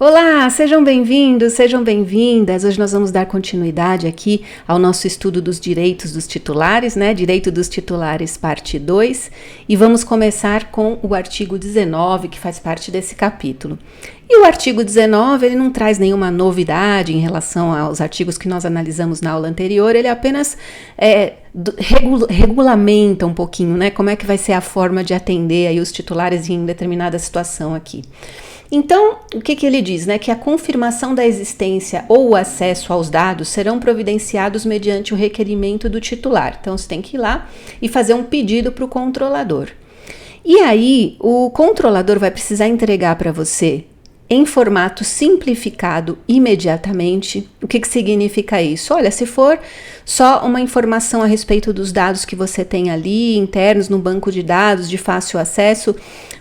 Olá, sejam bem-vindos, sejam bem-vindas. Hoje nós vamos dar continuidade aqui ao nosso estudo dos direitos dos titulares, né? Direito dos titulares, parte 2. E vamos começar com o artigo 19, que faz parte desse capítulo. E o artigo 19, ele não traz nenhuma novidade em relação aos artigos que nós analisamos na aula anterior, ele apenas regulamenta um pouquinho, né? Como é que vai ser a forma de atender aí os titulares em determinada situação aqui. Então, o que ele diz, né? Que a confirmação da existência ou o acesso aos dados serão providenciados mediante o requerimento do titular. Então, você tem que ir lá e fazer um pedido para o controlador. E aí, o controlador vai precisar entregar para você em formato simplificado imediatamente. O que significa isso? Olha, se for só uma informação a respeito dos dados que você tem ali, internos no banco de dados de fácil acesso,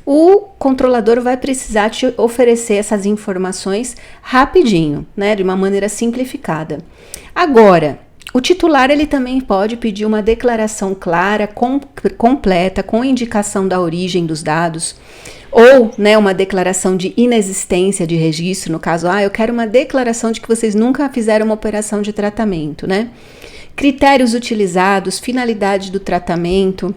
o controlador vai precisar te oferecer essas informações rapidinho, né, de uma maneira simplificada. Agora, o titular ele também pode pedir uma declaração clara, completa, com indicação da origem dos dados, ou, né, uma declaração de inexistência de registro, no caso, eu quero uma declaração de que vocês nunca fizeram uma operação de tratamento, né? Critérios utilizados, finalidade do tratamento,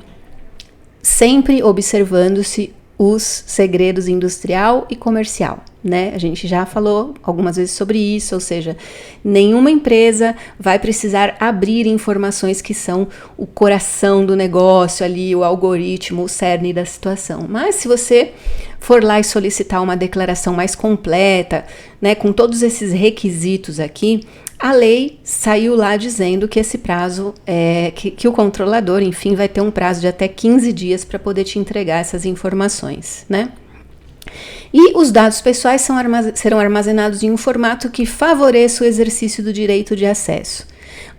sempre observando-se os segredos industrial e comercial, né? A gente já falou algumas vezes sobre isso, ou seja, nenhuma empresa vai precisar abrir informações que são o coração do negócio ali, o algoritmo, o cerne da situação. Mas se você for lá e solicitar uma declaração mais completa, né, com todos esses requisitos aqui, a lei saiu lá dizendo que esse prazo, que o controlador, enfim, vai ter um prazo de até 15 dias para poder te entregar essas informações, né? E os dados pessoais serão armazenados em um formato que favoreça o exercício do direito de acesso.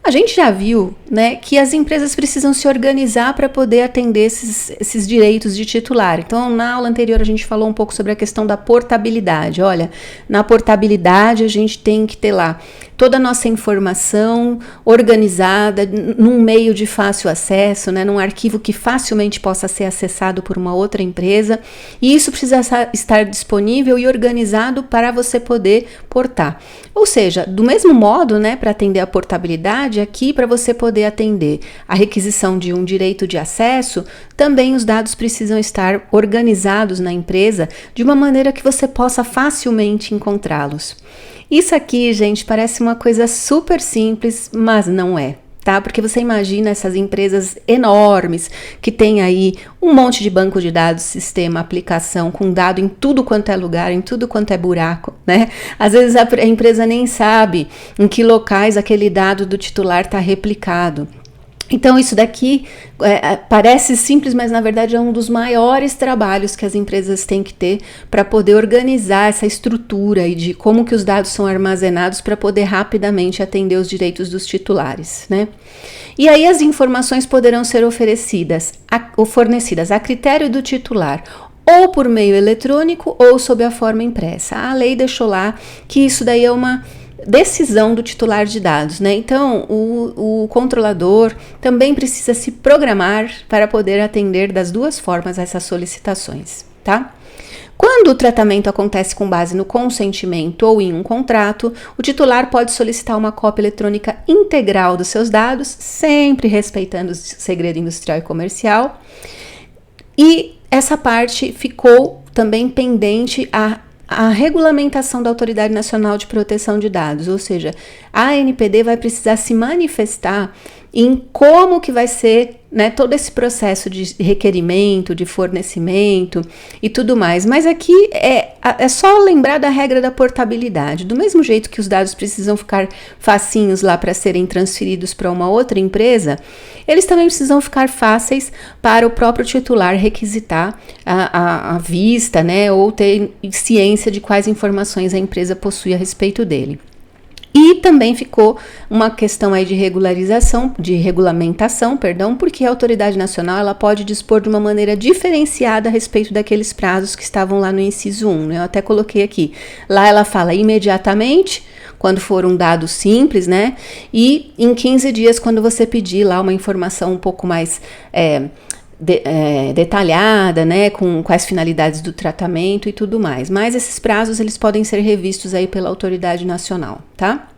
A gente já viu, né, que as empresas precisam se organizar para poder atender esses direitos de titular. Então, na aula anterior a gente falou um pouco sobre a questão da portabilidade. Olha, na portabilidade a gente tem que ter lá toda a nossa informação organizada num meio de fácil acesso, né, num arquivo que facilmente possa ser acessado por uma outra empresa, e isso precisa estar disponível e organizado para você poder portar. Ou seja, do mesmo modo, né, para atender a portabilidade, aqui para você poder atender a requisição de um direito de acesso, também os dados precisam estar organizados na empresa de uma maneira que você possa facilmente encontrá-los. Isso aqui, gente, parece uma coisa super simples, mas não é, tá? Porque você imagina essas empresas enormes que tem aí um monte de banco de dados, sistema, aplicação, com dado em tudo quanto é lugar, em tudo quanto é buraco, né? Às vezes a empresa nem sabe em que locais aquele dado do titular está replicado. Então, isso daqui parece simples, mas na verdade é um dos maiores trabalhos que as empresas têm que ter para poder organizar essa estrutura e de como que os dados são armazenados para poder rapidamente atender os direitos dos titulares, né? E aí as informações poderão ser oferecidas ou fornecidas a critério do titular, ou por meio eletrônico ou sob a forma impressa. A lei deixou lá que isso daí é uma decisão do titular de dados, né? Então, o controlador também precisa se programar para poder atender das duas formas essas solicitações, tá? Quando o tratamento acontece com base no consentimento ou em um contrato, o titular pode solicitar uma cópia eletrônica integral dos seus dados, sempre respeitando o segredo industrial e comercial. E essa parte ficou também pendente a regulamentação da Autoridade Nacional de Proteção de Dados, ou seja, a ANPD vai precisar se manifestar em como que vai ser, né, todo esse processo de requerimento, de fornecimento e tudo mais. Mas aqui é só lembrar da regra da portabilidade. Do mesmo jeito que os dados precisam ficar facinhos lá para serem transferidos para uma outra empresa, eles também precisam ficar fáceis para o próprio titular requisitar a vista, né, ou ter ciência de quais informações a empresa possui a respeito dele. E também ficou uma questão aí de regulamentação, porque a autoridade nacional ela pode dispor de uma maneira diferenciada a respeito daqueles prazos que estavam lá no inciso 1, né? Eu até coloquei aqui. Lá ela fala imediatamente, quando for um dado simples, né? E em 15 dias, quando você pedir lá uma informação um pouco mais detalhada, né, com quais finalidades do tratamento e tudo mais. Mas esses prazos, eles podem ser revistos aí pela autoridade nacional, tá?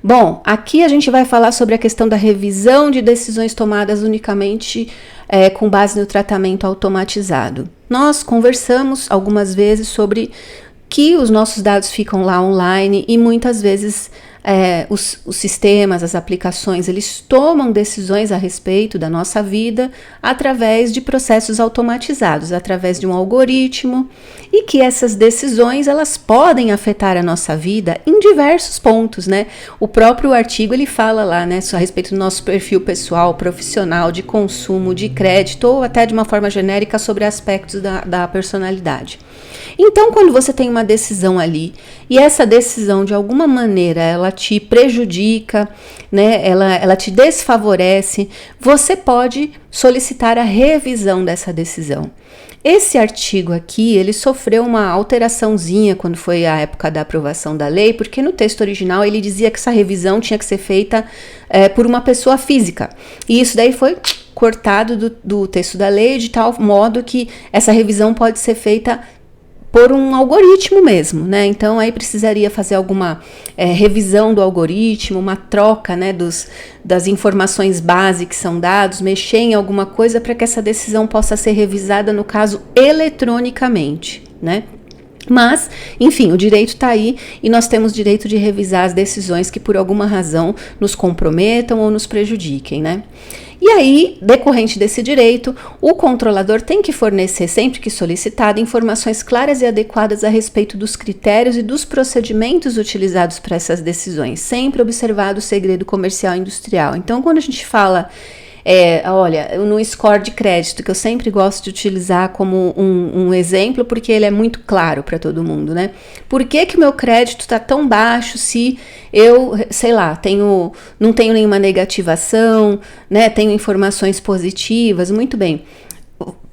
Bom, aqui a gente vai falar sobre a questão da revisão de decisões tomadas unicamente com base no tratamento automatizado. Nós conversamos algumas vezes sobre que os nossos dados ficam lá online e muitas vezes os sistemas, as aplicações, eles tomam decisões a respeito da nossa vida através de processos automatizados, através de um algoritmo, e que essas decisões, elas podem afetar a nossa vida em diversos pontos, né? O próprio artigo, ele fala lá, né, a respeito do nosso perfil pessoal, profissional, de consumo, de crédito, ou até de uma forma genérica sobre aspectos da personalidade. Então, quando você tem uma decisão ali, e essa decisão, de alguma maneira, ela te prejudica, né, ela te desfavorece, você pode solicitar a revisão dessa decisão. Esse artigo aqui, ele sofreu uma alteraçãozinha quando foi a época da aprovação da lei, porque no texto original ele dizia que essa revisão tinha que ser feita por uma pessoa física. E isso daí foi cortado do texto da lei, de tal modo que essa revisão pode ser feita por um algoritmo mesmo, né? Então aí precisaria fazer alguma revisão do algoritmo, uma troca, né, das informações base que são dados, mexer em alguma coisa para que essa decisão possa ser revisada, no caso, eletronicamente, né? Mas, enfim, o direito está aí e nós temos direito de revisar as decisões que por alguma razão nos comprometam ou nos prejudiquem, né? E aí, decorrente desse direito, o controlador tem que fornecer, sempre que solicitado, informações claras e adequadas a respeito dos critérios e dos procedimentos utilizados para essas decisões, sempre observado o segredo comercial e industrial. Então, quando a gente fala, olha, no score de crédito, que eu sempre gosto de utilizar como um exemplo, porque ele é muito claro para todo mundo, né? Por que que o meu crédito está tão baixo se eu, sei lá, não tenho nenhuma negativação, né? Tenho informações positivas, muito bem.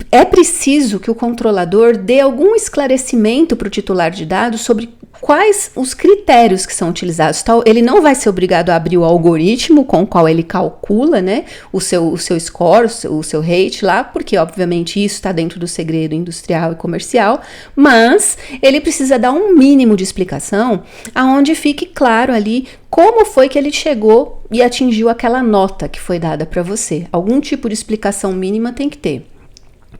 É preciso que o controlador dê algum esclarecimento para o titular de dados sobre quais os critérios que são utilizados. Então, ele não vai ser obrigado a abrir o algoritmo com o qual ele calcula, né, o seu score, o seu rate lá, porque obviamente isso está dentro do segredo industrial e comercial, mas ele precisa dar um mínimo de explicação aonde fique claro ali como foi que ele chegou e atingiu aquela nota que foi dada para você. Algum tipo de explicação mínima tem que ter.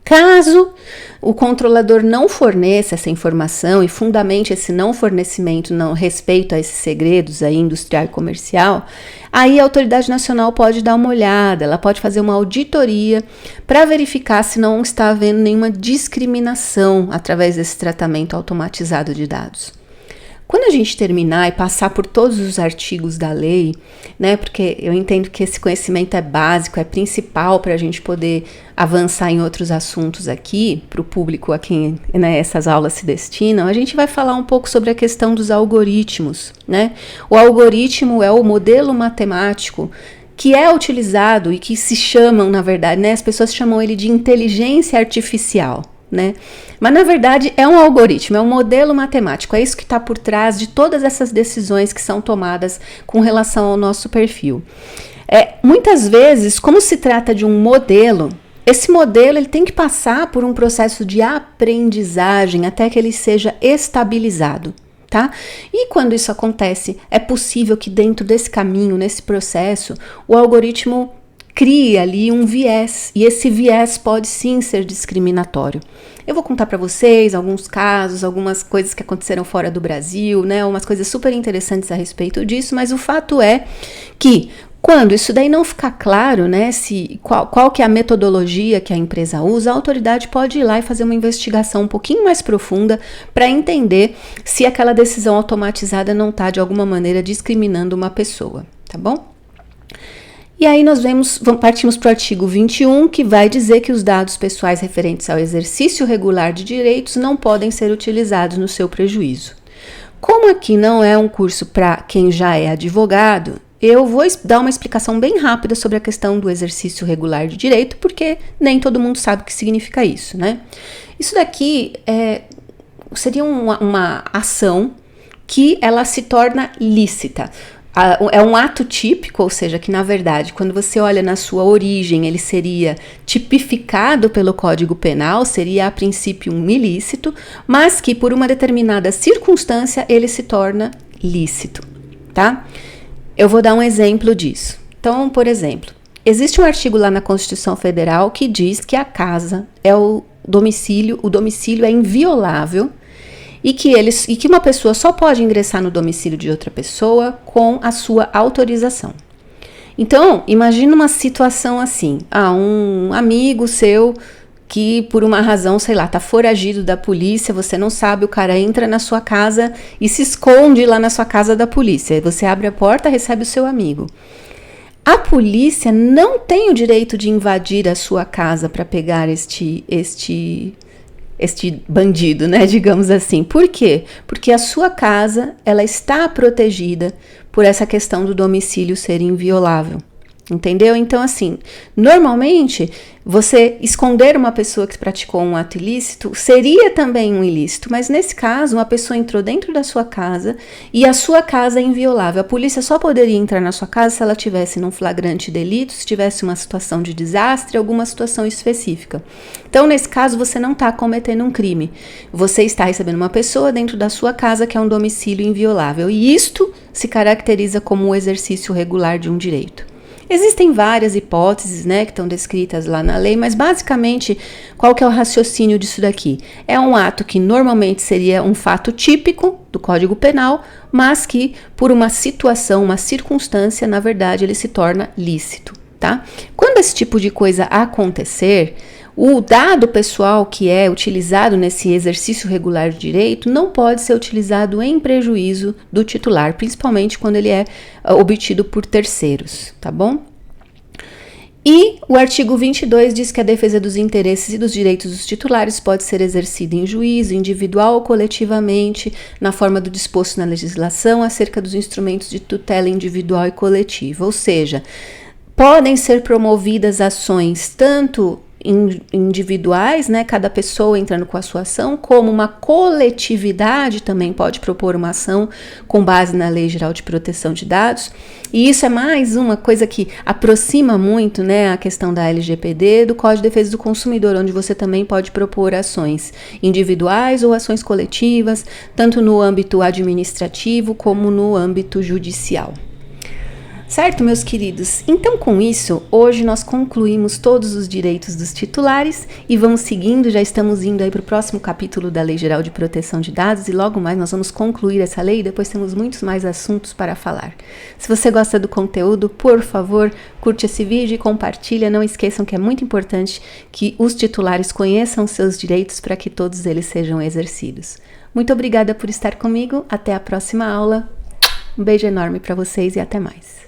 Caso o controlador não forneça essa informação e fundamente esse não fornecimento não respeito a esses segredos aí industrial e comercial, aí a autoridade nacional pode dar uma olhada, ela pode fazer uma auditoria para verificar se não está havendo nenhuma discriminação através desse tratamento automatizado de dados. Quando a gente terminar e passar por todos os artigos da lei, né, porque eu entendo que esse conhecimento é básico, é principal para a gente poder avançar em outros assuntos aqui, para o público a quem, né, essas aulas se destinam, a gente vai falar um pouco sobre a questão dos algoritmos, né? O algoritmo é o modelo matemático que é utilizado e que se chamam, na verdade, né, as pessoas chamam ele de inteligência artificial, né? Mas na verdade é um algoritmo, é um modelo matemático, é isso que está por trás de todas essas decisões que são tomadas com relação ao nosso perfil. Muitas vezes, como se trata de um modelo, esse modelo ele tem que passar por um processo de aprendizagem até que ele seja estabilizado, tá? E quando isso acontece, é possível que dentro desse caminho, nesse processo, o algoritmo cria ali um viés, e esse viés pode sim ser discriminatório. Eu vou contar para vocês alguns casos, algumas coisas que aconteceram fora do Brasil, né, umas coisas super interessantes a respeito disso, mas o fato é que quando isso daí não ficar claro, né, qual que é a metodologia que a empresa usa, a autoridade pode ir lá e fazer uma investigação um pouquinho mais profunda para entender se aquela decisão automatizada não está de alguma maneira discriminando uma pessoa, tá bom? E aí nós partimos para o artigo 21, que vai dizer que os dados pessoais referentes ao exercício regular de direitos não podem ser utilizados no seu prejuízo. Como aqui não é um curso para quem já é advogado, eu vou dar uma explicação bem rápida sobre a questão do exercício regular de direito, porque nem todo mundo sabe o que significa isso, né? Isso daqui seria uma ação que ela se torna lícita. é um ato típico, ou seja, que na verdade, quando você olha na sua origem, ele seria tipificado pelo Código Penal, seria a princípio um ilícito, mas que por uma determinada circunstância ele se torna lícito, tá? Eu vou dar um exemplo disso. Então, por exemplo, existe um artigo lá na Constituição Federal que diz que a casa é o domicílio é inviolável, e que uma pessoa só pode ingressar no domicílio de outra pessoa com a sua autorização. Então, imagina uma situação assim, um amigo seu que por uma razão, sei lá, tá foragido da polícia, você não sabe, o cara entra na sua casa e se esconde lá na sua casa da polícia. Você abre a porta, recebe o seu amigo. A polícia não tem o direito de invadir a sua casa para pegar este bandido, né, digamos assim. Por quê? Porque a sua casa, ela está protegida por essa questão do domicílio ser inviolável, entendeu? Então, assim, normalmente, você esconder uma pessoa que praticou um ato ilícito seria também um ilícito, mas nesse caso, uma pessoa entrou dentro da sua casa e a sua casa é inviolável. A polícia só poderia entrar na sua casa se ela tivesse num flagrante delito, se tivesse uma situação de desastre, alguma situação específica. Então, nesse caso, você não está cometendo um crime. Você está recebendo uma pessoa dentro da sua casa que é um domicílio inviolável. E isto se caracteriza como o exercício regular de um direito. Existem várias hipóteses, né, que estão descritas lá na lei, mas basicamente, qual que é o raciocínio disso daqui? É um ato que normalmente seria um fato típico do Código Penal, mas que por uma situação, uma circunstância, na verdade, ele se torna lícito, tá? Quando esse tipo de coisa acontecer, o dado pessoal que é utilizado nesse exercício regular de direito não pode ser utilizado em prejuízo do titular, principalmente quando ele é obtido por terceiros, tá bom? E o artigo 22 diz que a defesa dos interesses e dos direitos dos titulares pode ser exercida em juízo, individual ou coletivamente, na forma do disposto na legislação acerca dos instrumentos de tutela individual e coletiva, ou seja, podem ser promovidas ações tanto individuais, né, cada pessoa entrando com a sua ação, como uma coletividade também pode propor uma ação com base na Lei Geral de Proteção de Dados, e isso é mais uma coisa que aproxima muito, né, a questão da LGPD do Código de Defesa do Consumidor, onde você também pode propor ações individuais ou ações coletivas, tanto no âmbito administrativo como no âmbito judicial. Certo, meus queridos? Então, com isso, hoje nós concluímos todos os direitos dos titulares e vamos seguindo, já estamos indo aí para o próximo capítulo da Lei Geral de Proteção de Dados e logo mais nós vamos concluir essa lei e depois temos muitos mais assuntos para falar. Se você gosta do conteúdo, por favor, curte esse vídeo e compartilha. Não esqueçam que é muito importante que os titulares conheçam seus direitos para que todos eles sejam exercidos. Muito obrigada por estar comigo, até a próxima aula. Um beijo enorme para vocês e até mais.